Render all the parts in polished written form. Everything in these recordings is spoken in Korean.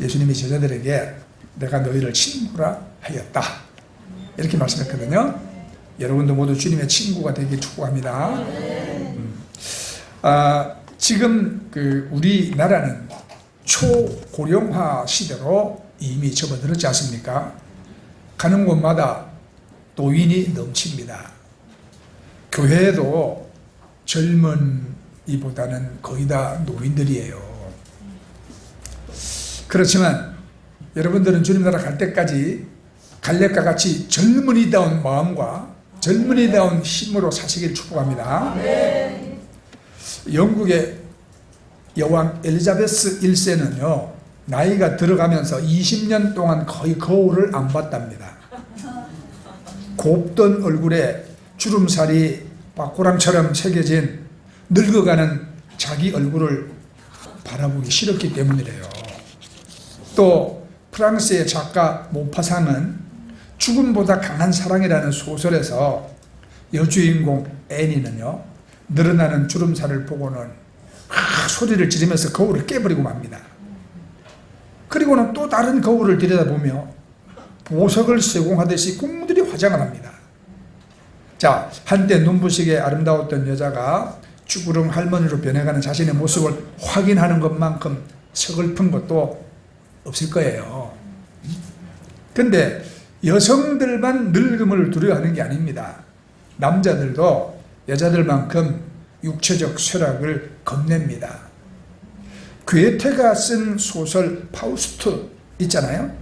예수님이 제자들에게 내가 너희를 친구라 하였다 이렇게 말씀했거든요. 여러분도 모두 주님의 친구가 되길 축복합니다. 지금 우리나라는 초고령화 시대로 이미 접어들었지 않습니까? 가는 곳마다 노인이 넘칩니다. 교회에도 젊은이보다는 거의 다 노인들이에요. 그렇지만 여러분들은 주님 나라 갈 때까지 갈렙과 같이 젊은이다운 마음과 젊은이다운 힘으로 사시길 축복합니다. 영국의 여왕 엘리자베스 1세는요 나이가 들어가면서 20년 동안 거의 거울을 안 봤답니다. 곱던 얼굴에 주름살이 박고랑처럼 새겨진 늙어가는 자기 얼굴을 바라보기 싫었기 때문이래요. 또 프랑스의 작가 모파상은 죽음보다 강한 사랑이라는 소설에서 여주인공 애니는요 늘어나는 주름살을 보고는 소리를 지르면서 거울을 깨버리고 맙니다. 그리고는 또 다른 거울을 들여다보며 보석을 세공하듯이 꿈들이 화장을 합니다. 자, 한때 눈부시게 아름다웠던 여자가 쭈구름 할머니로 변해가는 자신의 모습을 확인하는 것만큼 서글픈 것도 없을 거예요. 근데 여성들만 늙음을 두려워하는 게 아닙니다. 남자들도 여자들만큼 육체적 쇠락을 겁냅니다. 괴테가 쓴 소설 파우스트 있잖아요.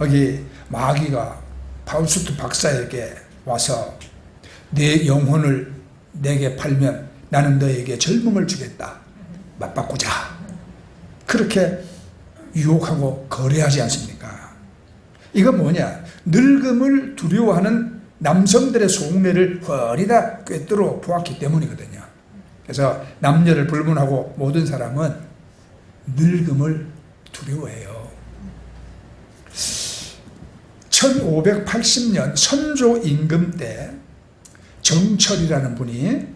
여기 마귀가 파우스트 박사에게 와서 내 영혼을 내게 팔면 나는 너에게 젊음을 주겠다. 맞바꾸자. 그렇게 유혹하고 거래하지 않습니까? 이건 뭐냐? 늙음을 두려워하는 남성들의 속내를 훤히 다 꿰뚫어 보았기 때문이거든요. 그래서 남녀를 불문하고 모든 사람은 늙음을 두려워해요. 1580년 선조 임금 때 정철이라는 분이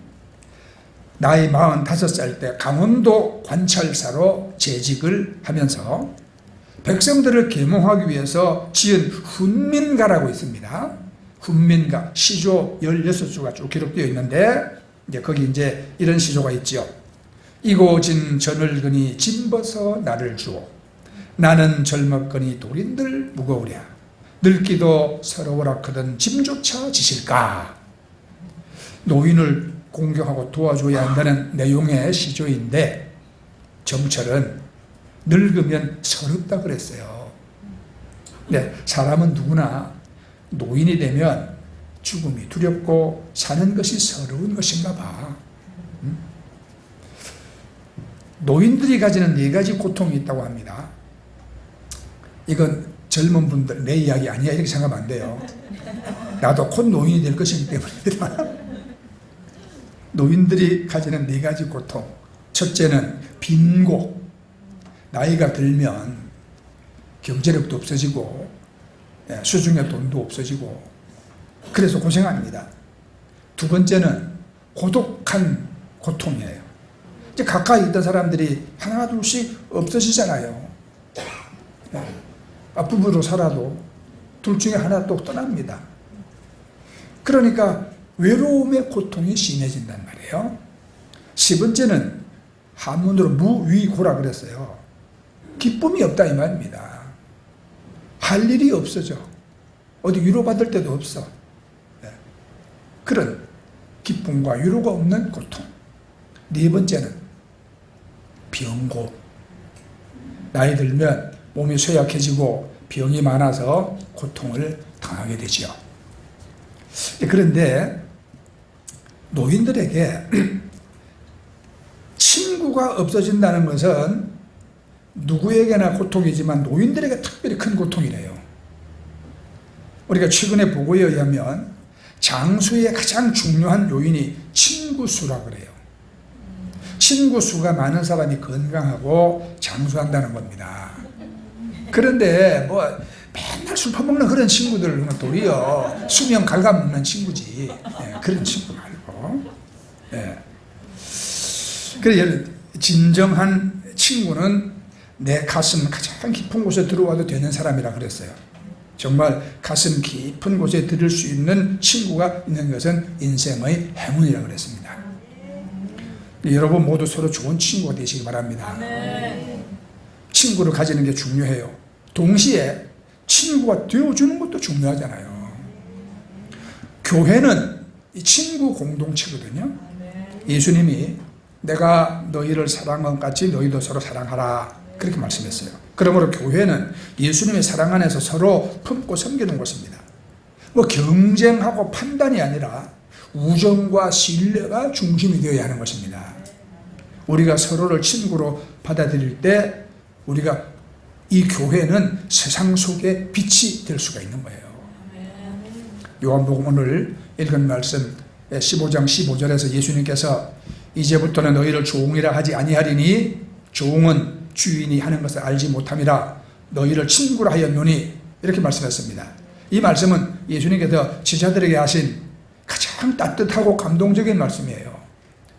나이 45살 때 강원도 관찰사로 재직을 하면서 백성들을 계몽하기 위해서 지은 훈민가라고 있습니다. 훈민가 시조 16수가 쭉 기록되어 있는데 이제 거기 이제 이런 시조가 있죠. 이고진 저늙으니 짐벗어 나를 주오. 나는 젊었거니 돌인들 무거우랴. 늙기도 서러워라 크던 짐조차 지실까. 노인을 공경하고 도와줘야 한다는 내용의 시조인데 정철은 늙으면 서럽다 그랬어요. 네, 사람은 누구나 노인이 되면 죽음이 두렵고 사는 것이 서러운 것인가 봐. 노인들이 가지는 4가지 고통이 있다고 합니다. 이건 젊은 분들 내 이야기 아니야 이렇게 생각하면 안 돼요. 나도 곧 노인이 될 것이기 때문입니다. 노인들이 가지는 4가지 고통. 첫째는 빈고. 나이가 들면 경제력도 없어지고 수중에 돈도 없어지고 그래서 고생합니다. 두 번째는 고독한 고통이에요. 이제 가까이 있던 사람들이 하나 둘씩 없어지잖아요. 부부로 살아도 둘 중에 하나 또 떠납니다. 그러니까 외로움의 고통이 심해진단 말이에요. 10번째는 한문으로 무위고라 그랬어요. 기쁨이 없다 이 말입니다. 할 일이 없어져. 어디 위로받을 데도 없어. 그런 기쁨과 위로가 없는 고통. 4번째는 병고. 나이 들면 몸이 쇠약해지고 병이 많아서 고통을 당하게 되죠. 그런데 노인들에게 친구가 없어진다는 것은 누구에게나 고통이지만 노인들에게 특별히 큰 고통이래요. 우리가 최근에 보고에 의하면 장수의 가장 중요한 요인이 친구수라 그래요. 친구수가 많은 사람이 건강하고 장수한다는 겁니다. 그런데 뭐 맨날 술 퍼먹는 그런 친구들은 도리어 수명 갉아먹는 친구지. 그런 친구 말고. 그래서 진정한 친구는 내 가슴 가장 깊은 곳에 들어와도 되는 사람이라 그랬어요. 정말 가슴 깊은 곳에 들을 수 있는 친구가 있는 것은 인생의 행운이라 그랬습니다. 여러분 모두 서로 좋은 친구가 되시기 바랍니다. 친구를 가지는 게 중요해요. 동시에 친구가 되어주는 것도 중요하잖아요. 교회는 이 친구 공동체거든요. 예수님이 내가 너희를 사랑한 것 같이 너희도 서로 사랑하라 그렇게 말씀했어요. 그러므로 교회는 예수님의 사랑 안에서 서로 품고 섬기는 곳입니다. 뭐 경쟁하고 판단이 아니라 우정과 신뢰가 중심이 되어야 하는 것입니다. 우리가 서로를 친구로 받아들일 때 우리가 이 교회는 세상 속에 빛이 될 수가 있는 거예요. 요한복음 오늘 읽은 말씀 15장 15절에서 예수님께서 이제부터는 너희를 종이라 하지 아니하리니 종은 주인이 하는 것을 알지 못함이라 너희를 친구라 하였노니 이렇게 말씀했습니다. 이 말씀은 예수님께서 제자들에게 하신 가장 따뜻하고 감동적인 말씀이에요.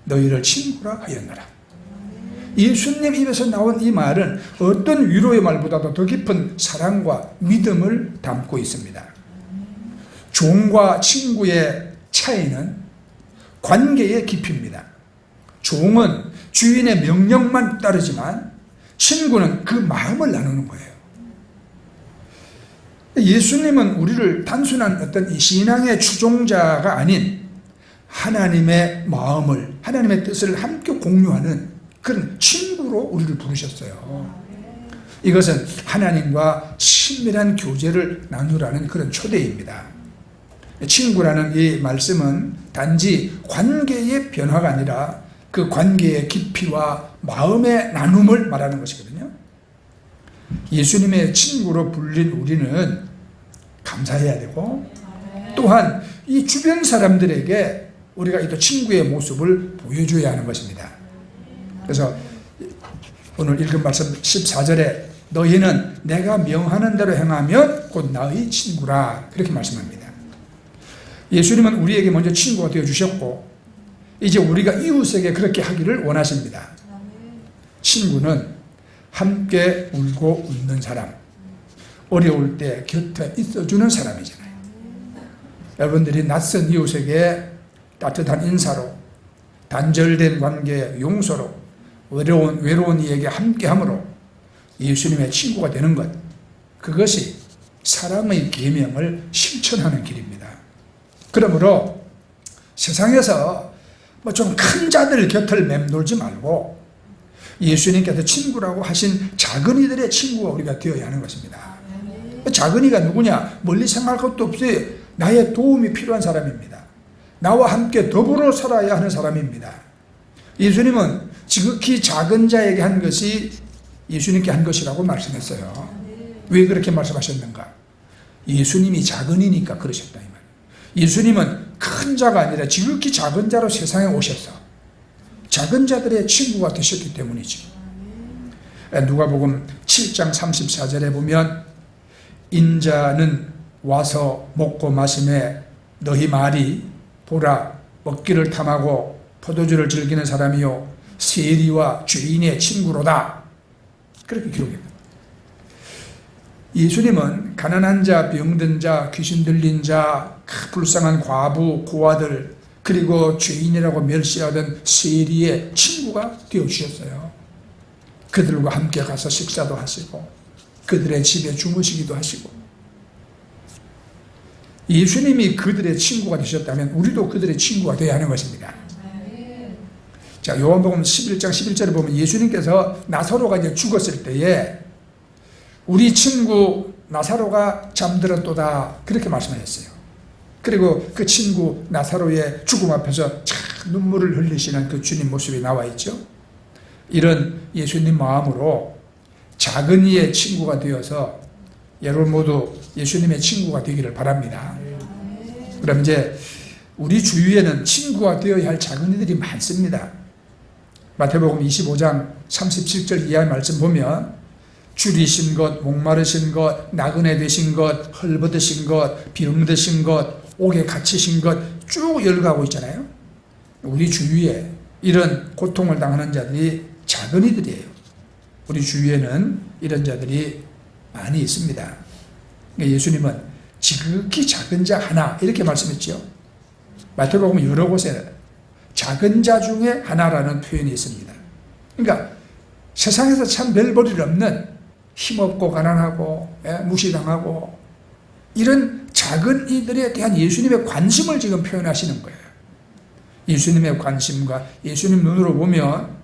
너희를 친구라 하였노라. 예수님 입에서 나온 이 말은 어떤 위로의 말보다도 더 깊은 사랑과 믿음을 담고 있습니다. 종과 친구의 차이는 관계의 깊이입니다. 종은 주인의 명령만 따르지만 친구는 그 마음을 나누는 거예요. 예수님은 우리를 단순한 어떤 신앙의 추종자가 아닌 하나님의 마음을, 하나님의 뜻을 함께 공유하는 그런 친구로 우리를 부르셨어요. 이것은 하나님과 친밀한 교제를 나누라는 그런 초대입니다. 친구라는 이 말씀은 단지 관계의 변화가 아니라 그 관계의 깊이와 마음의 나눔을 말하는 것이거든요. 예수님의 친구로 불린 우리는 감사해야 되고 또한 이 주변 사람들에게 우리가 이 친구의 모습을 보여줘야 하는 것입니다. 그래서 오늘 읽은 말씀 14절에 너희는 내가 명하는 대로 행하면 곧 나의 친구라 그렇게 말씀합니다. 예수님은 우리에게 먼저 친구가 되어주셨고 이제 우리가 이웃에게 그렇게 하기를 원하십니다. 친구는 함께 울고 웃는 사람, 어려울 때 곁에 있어주는 사람이잖아요. 여러분들이 낯선 이웃에게 따뜻한 인사로, 단절된 관계의 용서로, 외로운 이에게 함께함으로 예수님의 친구가 되는 것, 그것이 사랑의 계명을 실천하는 길입니다. 그러므로 세상에서 뭐 좀 큰 자들 곁을 맴돌지 말고 예수님께서 친구라고 하신 작은이들의 친구가 우리가 되어야 하는 것입니다. 작은이가 누구냐? 멀리 생각할 것도 없어요. 나의 도움이 필요한 사람입니다. 나와 함께 더불어 살아야 하는 사람입니다. 예수님은 지극히 작은 자에게 한 것이 예수님께 한 것이라고 말씀했어요. 왜 그렇게 말씀하셨는가? 예수님이 작은이니까 그러셨다 이 말이에요. 예수님은 큰 자가 아니라 지극히 작은 자로 세상에 오셔서 작은 자들의 친구가 되셨기 때문이죠. 누가복음 7장 34절에 보면 인자는 와서 먹고 마시매 너희 말이 보라 먹기를 탐하고 포도주를 즐기는 사람이요 세리와 죄인의 친구로다 그렇게 기록합니다. 예수님은 가난한 자, 병든 자, 귀신 들린 자, 불쌍한 과부, 고아들 그리고 죄인이라고 멸시하던 세리의 친구가 되어주셨어요. 그들과 함께 가서 식사도 하시고 그들의 집에 주무시기도 하시고 예수님이 그들의 친구가 되셨다면 우리도 그들의 친구가 되어야 하는 것입니다. 자, 요한복음 11장 11절에 보면 예수님께서 나사로가 이제 죽었을 때에 우리 친구 나사로가 잠들었도다 그렇게 말씀하셨어요. 그리고 그 친구 나사로의 죽음 앞에서 참 눈물을 흘리시는 그 주님 모습이 나와 있죠. 이런 예수님 마음으로 작은 이의 친구가 되어서 여러분 모두 예수님의 친구가 되기를 바랍니다. 그럼 이제 우리 주위에는 친구가 되어야 할 작은 이들이 많습니다. 마태복음 25장 37절 이하의 말씀 보면 줄이신 것, 목마르신 것, 나그네 되신 것, 헐벗으신 것, 병드신 것, 옥에 갇히신 것 쭉 열거하고 있잖아요. 우리 주위에 이런 고통을 당하는 자들이 작은 이들이에요. 우리 주위에는 이런 자들이 많이 있습니다. 그러니까 예수님은 지극히 작은 자 하나 이렇게 말씀했죠. 마태복음 여러 곳에 작은 자 중에 하나라는 표현이 있습니다. 그러니까 세상에서 참 별 볼 일 없는 힘없고 가난하고 무시당하고 이런 작은 이들에 대한 예수님의 관심을 지금 표현하시는 거예요. 예수님의 관심과 예수님 눈으로 보면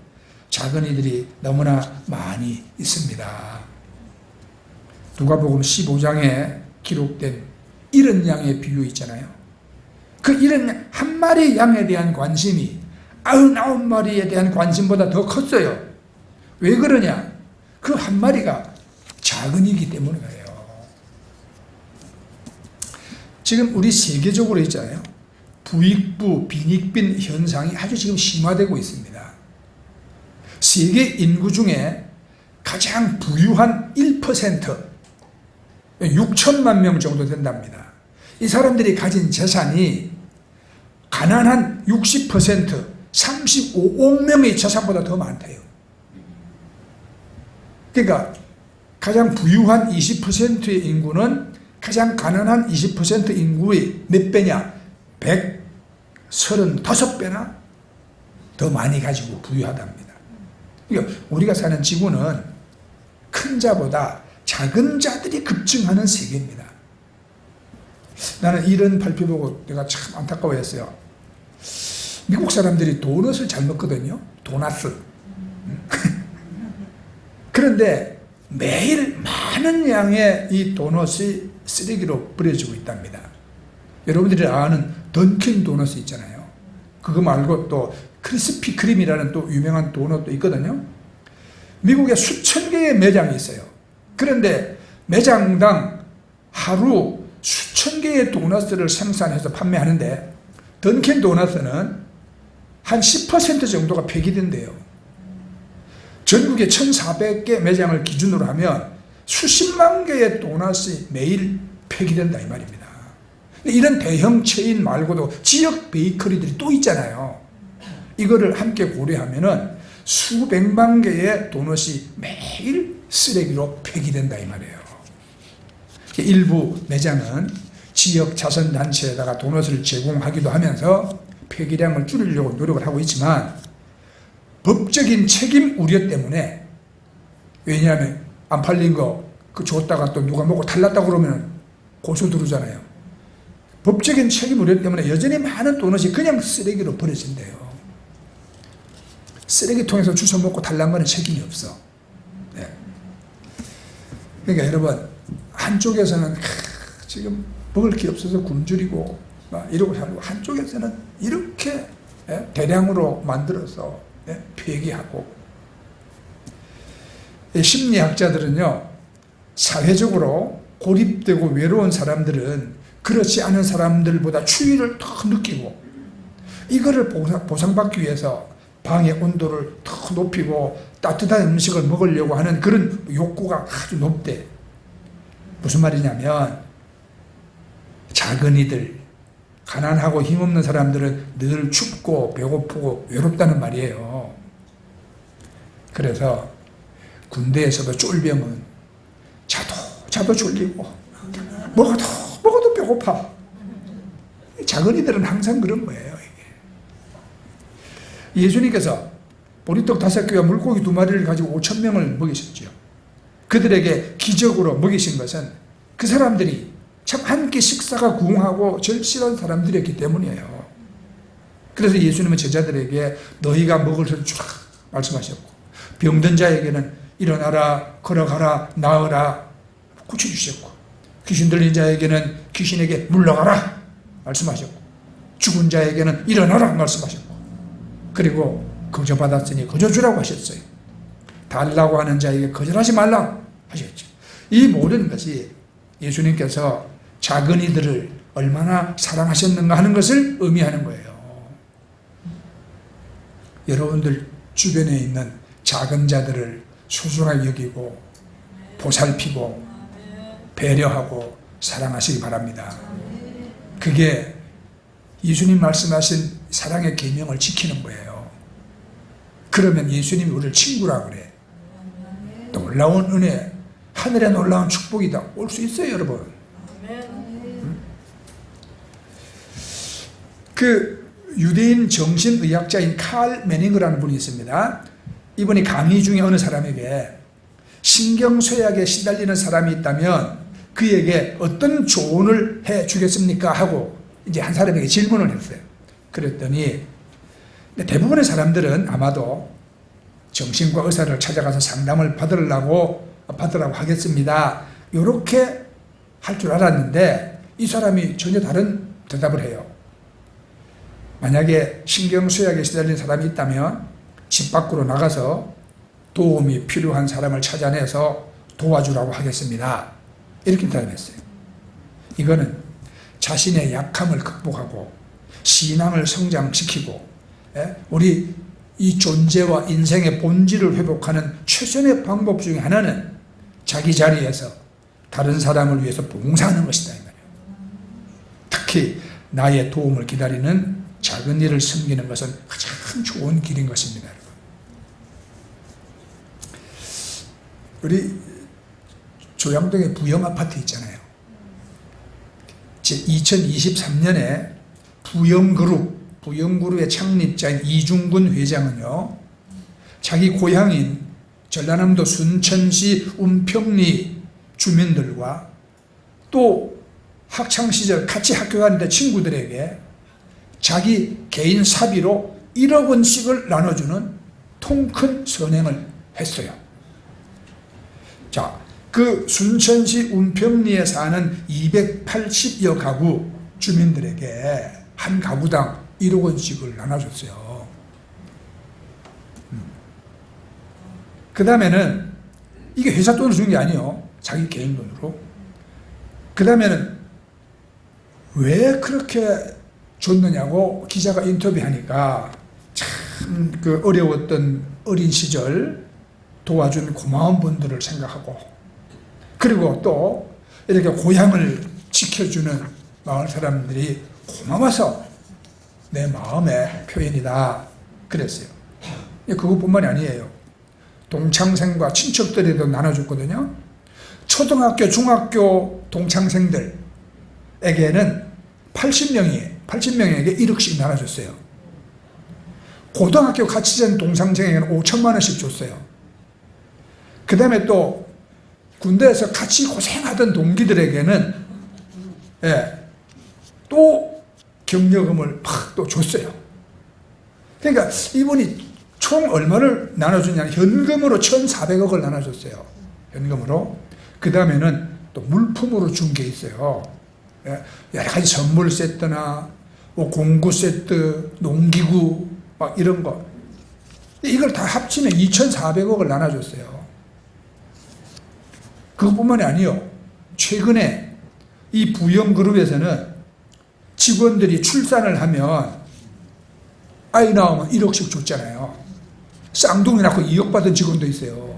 작은 이들이 너무나 많이 있습니다. 누가복음 15장에 기록된 이른 양의 비유 있잖아요. 그 이른 한 마리 양에 대한 관심이 99마리에 대한 관심보다 더 컸어요. 왜 그러냐? 그 한 마리가 작은 이기 때문이에요. 지금 우리 세계적으로 있잖아요. 부익부, 빈익빈 현상이 아주 지금 심화되고 있습니다. 세계 인구 중에 가장 부유한 1%, 6천만 명 정도 된답니다. 이 사람들이 가진 재산이 가난한 60%, 35억 명의 재산보다 더 많대요. 그러니까 가장 부유한 20%의 인구는 가장 가난한 20% 인구의 몇 배냐? 135배나 더 많이 가지고 부유하답니다. 그러니까 우리가 사는 지구는 큰 자보다 작은 자들이 급증하는 세계입니다. 나는 이런 발표 보고 내가 참 안타까워했어요. 미국 사람들이 도넛을 잘 먹거든요. 도나스. 그런데 매일 많은 양의 이 도넛이 쓰레기로 버려지고 있답니다. 여러분들이 아는 던킨 도넛 있잖아요. 그거 말고 또 크리스피 크림이라는 또 유명한 도넛도 있거든요. 미국에 수천 개의 매장이 있어요. 그런데 매장당 하루 수천 개의 도넛을 생산해서 판매하는데 던킨 도넛은 한 10% 정도가 폐기된대요. 전국에 1,400개 매장을 기준으로 하면 수십만 개의 도넛이 매일 폐기된다 이 말입니다. 이런 대형 체인 말고도 지역 베이커리들이 또 있잖아요. 이거를 함께 고려하면은 수백만 개의 도넛이 매일 쓰레기로 폐기된다 이 말이에요. 일부 매장은 지역 자선단체에다가 도넛을 제공하기도 하면서 폐기량을 줄이려고 노력을 하고 있지만 법적인 책임 우려 때문에, 왜냐하면 안 팔린 거 그 줬다가 또 누가 먹고 탈났다고 그러면 고소 들어오잖아요. 법적인 책임 우려 때문에 여전히 많은 도넛이 그냥 쓰레기로 버려진대요. 쓰레기통에서 주워 먹고 탈난 거는 책임이 없어. 네. 그러니까 여러분, 한쪽에서는 지금 먹을 게 없어서 굶주리고 막 이러고 살고, 한쪽에서는 이렇게 대량으로 만들어서 폐기하고. 심리학자들은요, 사회적으로 고립되고 외로운 사람들은 그렇지 않은 사람들보다 추위를 더 느끼고, 이거를 보상받기 위해서 방의 온도를 더 높이고 따뜻한 음식을 먹으려고 하는 그런 욕구가 아주 높대. 무슨 말이냐면, 작은이들, 가난하고 힘없는 사람들은 늘 춥고 배고프고 외롭다는 말이에요. 그래서 군대에서도 쫄병은 자도 졸리고 먹어도 배고파. 작은이들은 항상 그런 거예요. 이게. 예수님께서 보리떡 5개와 물고기 2마리를 가지고 5,000명을 먹이셨죠. 그들에게 기적으로 먹이신 것은 그 사람들이 참 한 끼 식사가 궁하고 절실한 사람들이었기 때문이에요. 그래서 예수님은 제자들에게 너희가 먹을 것을 쫙 말씀하셨고, 병든 자에게는 일어나라, 걸어가라, 나으라 고쳐주셨고, 귀신 들린 자에게는 귀신에게 물러가라 말씀하셨고, 죽은 자에게는 일어나라 말씀하셨고, 그리고 거저받았으니 거저주라고 하셨어요. 달라고 하는 자에게 거절하지 말라 하셨죠. 이 모든 것이 예수님께서 작은 이들을 얼마나 사랑하셨는가 하는 것을 의미하는 거예요. 여러분들 주변에 있는 작은 자들을 소중하게 여기고 보살피고 배려하고 사랑하시기 바랍니다. 그게 예수님 말씀하신 사랑의 계명을 지키는 거예요. 그러면 예수님이 우리를 친구라 그래. 놀라운 은혜, 하늘의 놀라운 축복이다. 올 수 있어요, 여러분. 그 유대인 정신의학자인 칼 매닝거라는 분이 있습니다. 이분이 강의 중에 어느 사람에게 신경쇠약에 시달리는 사람이 있다면 그에게 어떤 조언을 해 주겠습니까? 하고 이제 한 사람에게 질문을 했어요. 그랬더니 대부분의 사람들은 아마도 정신과 의사를 찾아가서 상담을 받으라고 하겠습니다. 이렇게 할 줄 알았는데 이 사람이 전혀 다른 대답을 해요. 만약에 신경쇠약에 시달린 사람이 있다면 집 밖으로 나가서 도움이 필요한 사람을 찾아내서 도와주라고 하겠습니다. 이렇게 대답했어요. 이거는 자신의 약함을 극복하고 신앙을 성장시키고 우리 이 존재와 인생의 본질을 회복하는 최선의 방법 중에 하나는 자기 자리에서 다른 사람을 위해서 봉사하는 것이다. 이 말이에요. 특히 나의 도움을 기다리는 작은 일을 섬기는 것은 가장 좋은 길인 것입니다. 우리 조양동에 부영아파트 있잖아요. 2023년에 부영그룹의 창립자인 이중근 회장은요, 자기 고향인 전라남도 순천시 운평리 주민들과 또 학창시절 같이 학교 다니던 친구들에게 자기 개인 사비로 1억 원씩을 나눠주는 통큰 선행을 했어요. 자, 그 순천시 운평리에 사는 280여 가구 주민들에게 한 가구당 1억 원씩을 나눠줬어요. 그 다음에는 이게 회사 돈으로 준 게 아니에요. 자기 개인 돈으로. 그 다음에는 왜 그렇게 줬느냐고 기자가 인터뷰하니까 참 그 어려웠던 어린 시절 도와준 고마운 분들을 생각하고, 그리고 또 이렇게 고향을 지켜주는 마을 사람들이 고마워서 내 마음의 표현이다 그랬어요. 그것뿐만이 아니에요. 동창생과 친척들에도 나눠줬거든요. 초등학교, 중학교 동창생들에게는 80명에게 1억씩 나눠줬어요. 고등학교 같이 된 동창생에게는 5천만 원씩 줬어요. 그 다음에 또 군대에서 같이 고생하던 동기들에게는 또 경력금을 팍 또 줬어요. 그러니까 이분이 총 얼마를 나눠주냐, 현금으로 1,400억을 나눠줬어요. 현금으로. 그 다음에는 또 물품으로 준 게 있어요. 여러 가지 선물 세트나 뭐 공구 세트, 농기구 막 이런 거. 이걸 다 합치면 2,400억을 나눠줬어요. 그것뿐만이 아니요. 최근에 이 부영그룹에서는 직원들이 출산을 하면 아이 나오면 1억씩 줬잖아요. 쌍둥이 낳고 2억 받은 직원도 있어요.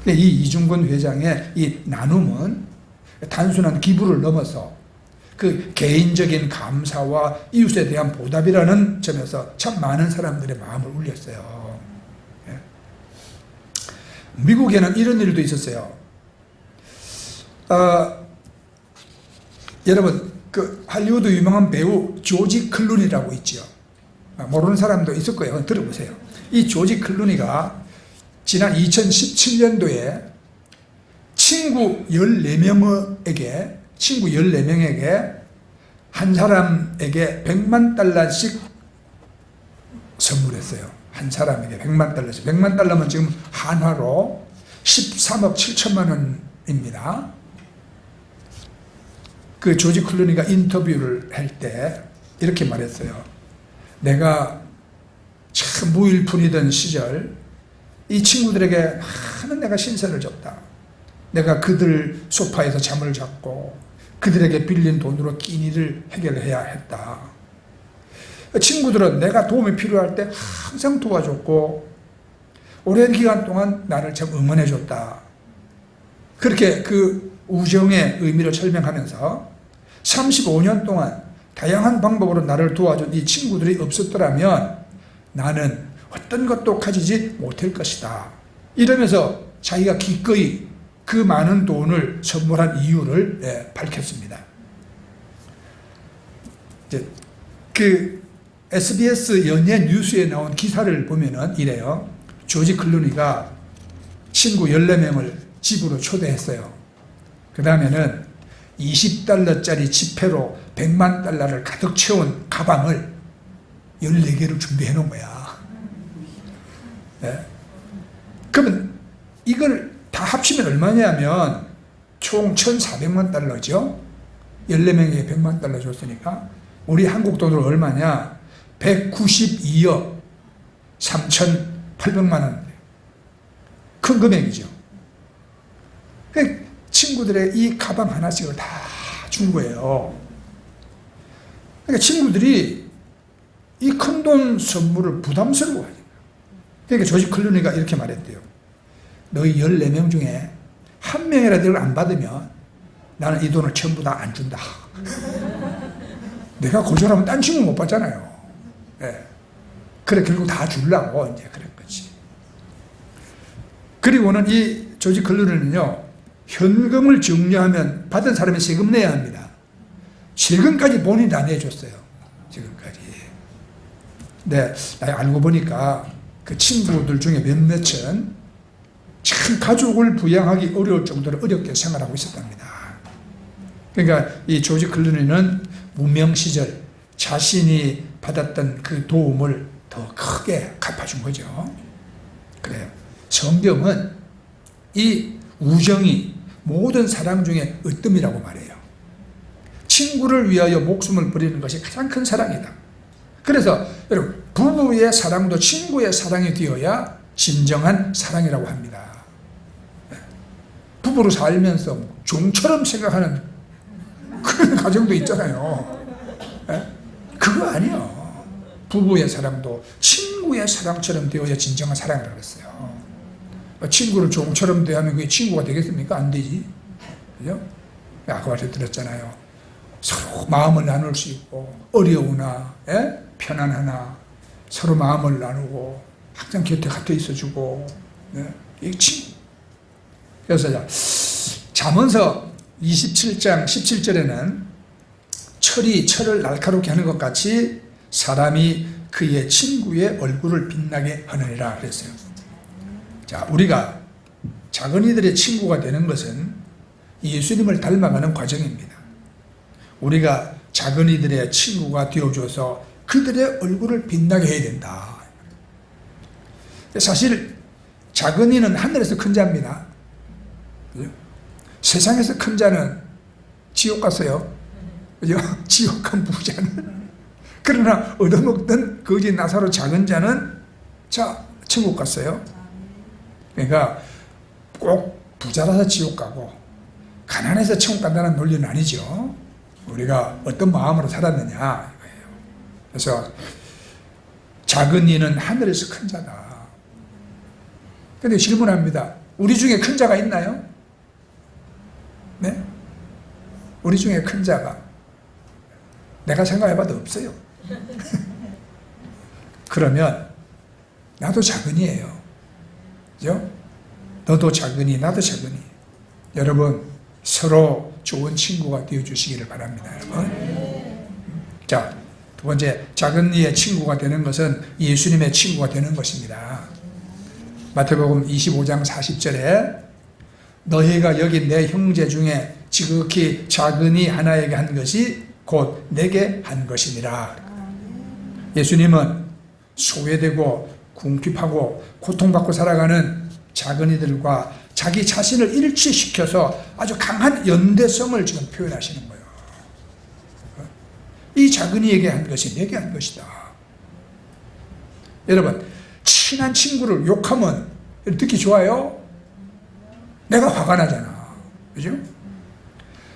이 이중근 회장의 이 나눔은 단순한 기부를 넘어서 그 개인적인 감사와 이웃에 대한 보답이라는 점에서 참 많은 사람들의 마음을 울렸어요. 미국에는 이런 일도 있었어요. 여러분, 그 할리우드 유명한 배우 조지 클루니라고 있죠. 모르는 사람도 있을 거예요. 들어보세요. 이 조지 클루니가 지난 2017년도에 친구 14명에게 한 사람에게 $1,000,000씩 선물했어요. 한 사람에게 $1,000,000씩. $1,000,000면 지금 한화로 13억 7천만 원입니다. 그 조지 클루니가 인터뷰를 할 때 이렇게 말했어요. 내가 참 무일푼이던 시절 이 친구들에게 많은 내가 신세를 졌다. 내가 그들 소파에서 잠을 잤고 그들에게 빌린 돈으로 끼니를 해결해야 했다. 친구들은 내가 도움이 필요할 때 항상 도와줬고 오랜 기간 동안 나를 참 응원해줬다. 그렇게 그 우정의 의미를 설명하면서 35년 동안 다양한 방법으로 나를 도와준 이 친구들이 없었더라면 나는 어떤 것도 가지지 못할 것이다. 이러면서 자기가 기꺼이 그 많은 돈을 선물한 이유를 밝혔습니다. 이제 그 SBS 연예 뉴스에 나온 기사를 보면은 이래요. 조지 클루니가 친구 14명을 집으로 초대했어요. 그 다음에는 $20짜리 지폐로 $1,000,000를 가득 채운 가방을 14개를 준비해 놓은 거야. 네. 그러면 이걸 다 합치면 얼마냐면 총 $1,400만. 14명에게 $1,000,000 줬으니까 우리 한국 돈으로 얼마냐? 192억 3,800만 원. 큰 금액이죠. 친구들의 이 가방 하나씩을 다 준 거예요. 그러니까 친구들이 이 큰 돈 선물을 부담스러워하죠. 그러니까 조지 클루니가 이렇게 말했대요. 너희 14명 중에 한 명이라도 이걸 안 받으면 나는 이 돈을 전부 다 안 준다. 내가 거절하면 딴 친구 못 받잖아요. 네. 그래 결국 다 주려고 이제 그런 거지. 그리고는 이 조지 클루니는요, 현금을 증여하면 받은 사람이 세금 내야 합니다. 세금까지 본인이 다 내줬어요. 지금까지. 네, 알고 보니까 그 친구들 중에 몇몇은 참 가족을 부양하기 어려울 정도로 어렵게 생활하고 있었답니다. 그러니까 이 조지 클루니는 무명 시절 자신이 받았던 그 도움을 더 크게 갚아준 거죠. 그래요. 성경은 이 우정이 모든 사랑 중에 으뜸이라고 말해요. 친구를 위하여 목숨을 버리는 것이 가장 큰 사랑이다. 그래서 여러분, 부부의 사랑도 친구의 사랑이 되어야 진정한 사랑이라고 합니다. 부부로 살면서 종처럼 생각하는 그런 가정도 있잖아요. 그거 아니에요. 부부의 사랑도 친구의 사랑처럼 되어야 진정한 사랑이라고 그랬어요. 친구를 종처럼 대하면 그게 친구가 되겠습니까? 안 되지. 그죠? 아까 말씀드렸잖아요. 서로 마음을 나눌 수 있고, 어려우나, 편안하나, 서로 마음을 나누고, 항상 곁에 gat어 있어주고, 이 친구. 그래서 잠언서 27장 17절에는 철을 날카롭게 하는 것 같이 사람이 그의 친구의 얼굴을 빛나게 하느니라 그랬어요. 자, 우리가 작은이들의 친구가 되는 것은 예수님을 닮아가는 과정입니다. 우리가 작은이들의 친구가 되어줘서 그들의 얼굴을 빛나게 해야 된다. 사실 작은이는 하늘에서 큰 자입니다. 세상에서 큰 자는 지옥 갔어요. 그죠? 지옥 간 부자는. 그러나 얻어먹던 거지 나사로 작은 자는 천국 갔어요. 그러니까 꼭 부자라서 지옥 가고 가난해서 천국 간다는 논리는 아니죠. 우리가 어떤 마음으로 살았느냐 이거예요. 그래서 작은 이는 하늘에서 큰 자다. 그런데 질문합니다. 우리 중에 큰 자가 있나요? 네? 우리 중에 큰 자가 내가 생각해봐도 없어요. 그러면 나도 작은이에요. 그죠? 너도 작은이, 나도 작은이. 여러분, 서로 좋은 친구가 되어주시기를 바랍니다. 여러분. 자, 두 번째, 작은이의 친구가 되는 것은 예수님의 친구가 되는 것입니다. 마태복음 25장 40절에 너희가 여기 내 형제 중에 지극히 작은이 하나에게 한 것이 곧 내게 한 것이니라. 예수님은 소외되고 궁핍하고 고통받고 살아가는 작은이들과 자기 자신을 일치시켜서 아주 강한 연대성을 지금 표현하시는 거예요. 이 작은이에게 한 것이 내게 한 것이다. 여러분, 친한 친구를 욕하면 듣기 좋아요? 내가 화가 나잖아. 그죠?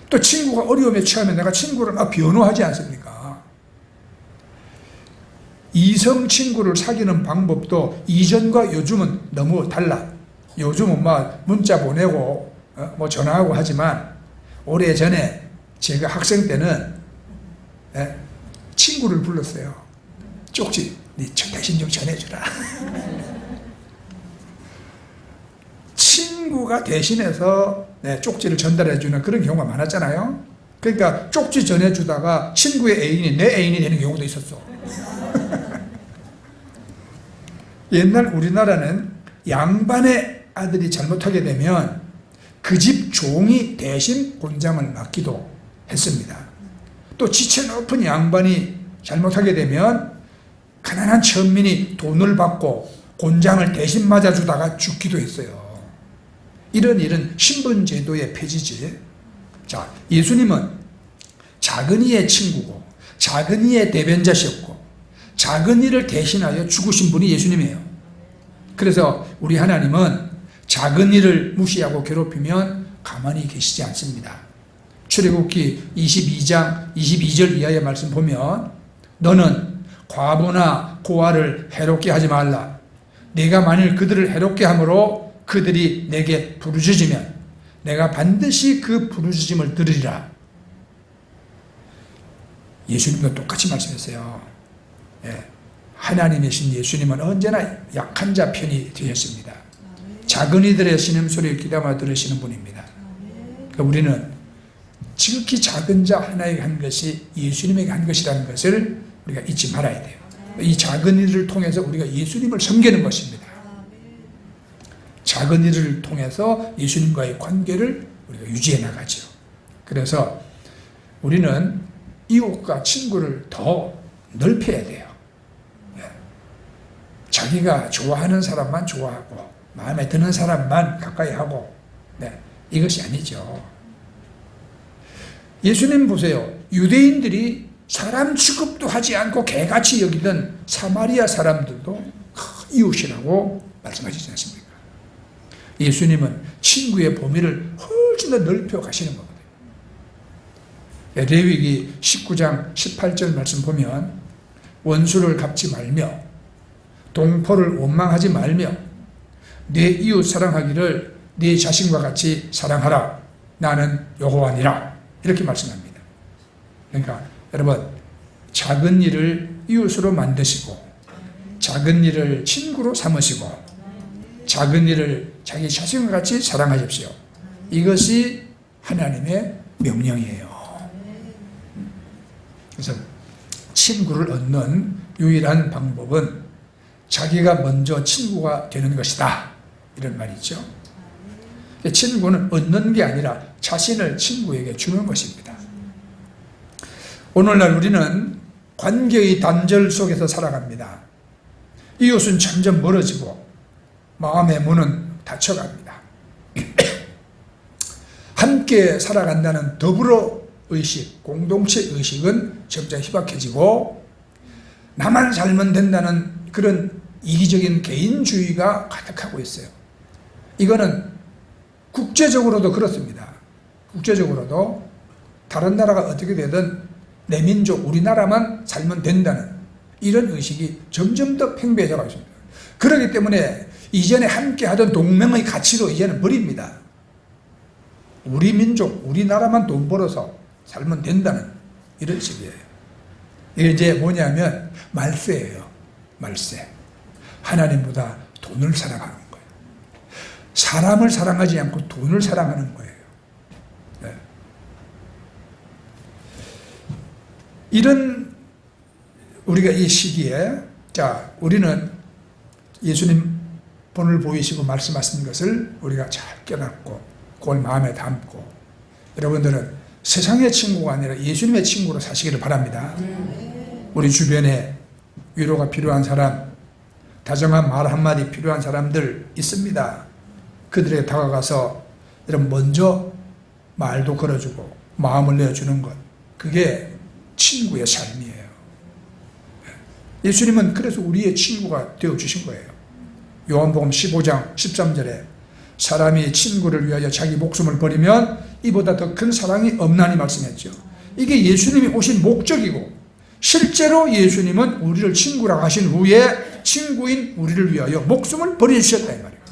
또 친구가 어려움에 처하면 내가 친구를 변호하지 않습니까? 이성 친구를 사귀는 방법도 이전과 요즘은 너무 달라. 요즘은 막 문자 보내고 뭐 전화하고 하지만 오래전에 제가 학생 때는 친구를 불렀어요. 쪽지, 네 대신 좀 전해주라. 친구가 대신해서 쪽지를 전달해주는 그런 경우가 많았잖아요. 그러니까 쪽지 전해주다가 친구의 애인이 내 애인이 되는 경우도 있었어. 옛날 우리나라는 양반의 아들이 잘못하게 되면 그 집 종이 대신 곤장을 맡기도 했습니다. 또 지체 높은 양반이 잘못하게 되면 가난한 천민이 돈을 받고 곤장을 대신 맞아주다가 죽기도 했어요. 이런 일은 신분제도의 폐지지. 자, 예수님은 작은이의 친구고 작은이의 대변자셨고 작은이를 대신하여 죽으신 분이 예수님이에요. 그래서 우리 하나님은 작은이를 무시하고 괴롭히면 가만히 계시지 않습니다. 출애굽기 22장 22절 이하의 말씀 보면 너는 과부나 고아를 해롭게 하지 말라. 내가 만일 그들을 해롭게 함으로 그들이 내게 부르짖으면 내가 반드시 그 부르짖음을 들으리라. 예수님도 똑같이 말씀했어요. 하나님이신 예수님은 언제나 약한 자 편이 되셨습니다. 작은이들의 신음소리를 귀담아 들으시는 분입니다. 그러니까 우리는 지극히 작은 자 하나에게 한 것이 예수님에게 한 것이라는 것을 우리가 잊지 말아야 돼요. 이 작은이를 통해서 우리가 예수님을 섬기는 것입니다. 작은이를 통해서 예수님과의 관계를 우리가 유지해 나가죠. 그래서 우리는 이웃과 친구를 더 넓혀야 돼요. 자기가 좋아하는 사람만 좋아하고 마음에 드는 사람만 가까이 하고 이것이 아니죠. 예수님 보세요. 유대인들이 사람 취급도 하지 않고 개같이 여기던 사마리아 사람들도 이웃이라고 말씀하시지 않습니까? 예수님은 친구의 범위를 훨씬 더 넓혀 가시는 거거든요. 레위기 19장 18절 말씀 보면 원수를 갚지 말며 동포를 원망하지 말며 내 이웃 사랑하기를 네 자신과 같이 사랑하라. 나는 여호와니라. 이렇게 말씀합니다. 그러니까 여러분 작은 일을 이웃으로 만드시고 작은 일을 친구로 삼으시고 작은 일을 자기 자신과 같이 사랑하십시오. 이것이 하나님의 명령이에요. 그래서 친구를 얻는 유일한 방법은 자기가 먼저 친구가 되는 것이다. 이런 말이죠. 친구는 얻는 게 아니라 자신을 친구에게 주는 것입니다. 오늘날 우리는 관계의 단절 속에서 살아갑니다. 이웃은 점점 멀어지고 마음의 문은 닫혀갑니다. 함께 살아간다는 더불어 의식, 공동체 의식은 점점 희박해지고 나만 살면 된다는 그런 이기적인 개인주의가 가득하고 있어요. 이거는 국제적으로도 그렇습니다. 국제적으로도 다른 나라가 어떻게 되든 내 민족, 우리나라만 살면 된다는 이런 의식이 점점 더 팽배해져 가고 있습니다. 그렇기 때문에 이전에 함께 하던 동맹의 가치도 이제는 버립니다. 우리 민족, 우리나라만 돈 벌어서 살면 된다는 이런 식이에요. 이게 이제 뭐냐면 말세예요. 말세. 하나님보다 돈을 사랑하는 거예요. 사람을 사랑하지 않고 돈을 사랑하는 거예요. 네. 이런 우리가 이 시기에 우리는 예수님 본을 보이시고 말씀하신 것을 우리가 잘 깨닫고 그걸 마음에 담고 여러분들은 세상의 친구가 아니라 예수님의 친구로 사시기를 바랍니다. 우리 주변에 위로가 필요한 사람, 다정한 말 한마디 필요한 사람들 있습니다. 그들에게 다가가서 여러분 먼저 말도 걸어주고 마음을 내어주는 것, 그게 친구의 삶이에요. 예수님은 그래서 우리의 친구가 되어주신 거예요. 요한복음 15장 13절에 사람이 친구를 위하여 자기 목숨을 버리면 이보다 더 큰 사랑이 없나니 말씀했죠. 이게 예수님이 오신 목적이고 실제로 예수님은 우리를 친구라고 하신 후에 친구인 우리를 위하여 목숨을 버려주셨다 이 말이에요.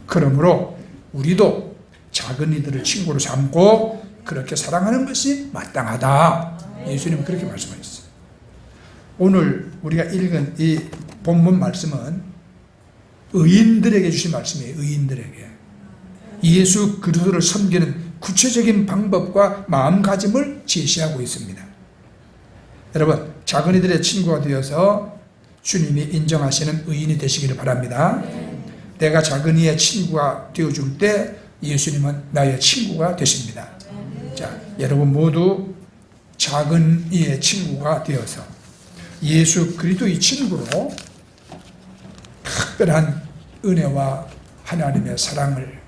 그러므로 우리도 작은 이들을 친구로 삼고 그렇게 사랑하는 것이 마땅하다. 예수님은 그렇게 말씀하셨어요. 오늘 우리가 읽은 이 본문 말씀은 의인들에게 주신 말씀이에요. 의인들에게. 예수 그리스도를 섬기는 구체적인 방법과 마음가짐을 제시하고 있습니다. 여러분, 작은이들의 친구가 되어서 주님이 인정하시는 의인이 되시기를 바랍니다. 내가 작은이의 친구가 되어줄 때 예수님은 나의 친구가 되십니다. 자, 여러분 모두 작은이의 친구가 되어서 예수 그리스도의 친구로 특별한 은혜와 하나님의 사랑을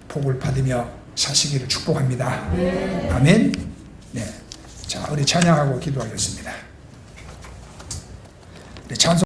복을 받으며 사시기를 축복합니다. 아멘. 네. 자, 우리 찬양하고 기도하겠습니다. 네, 찬송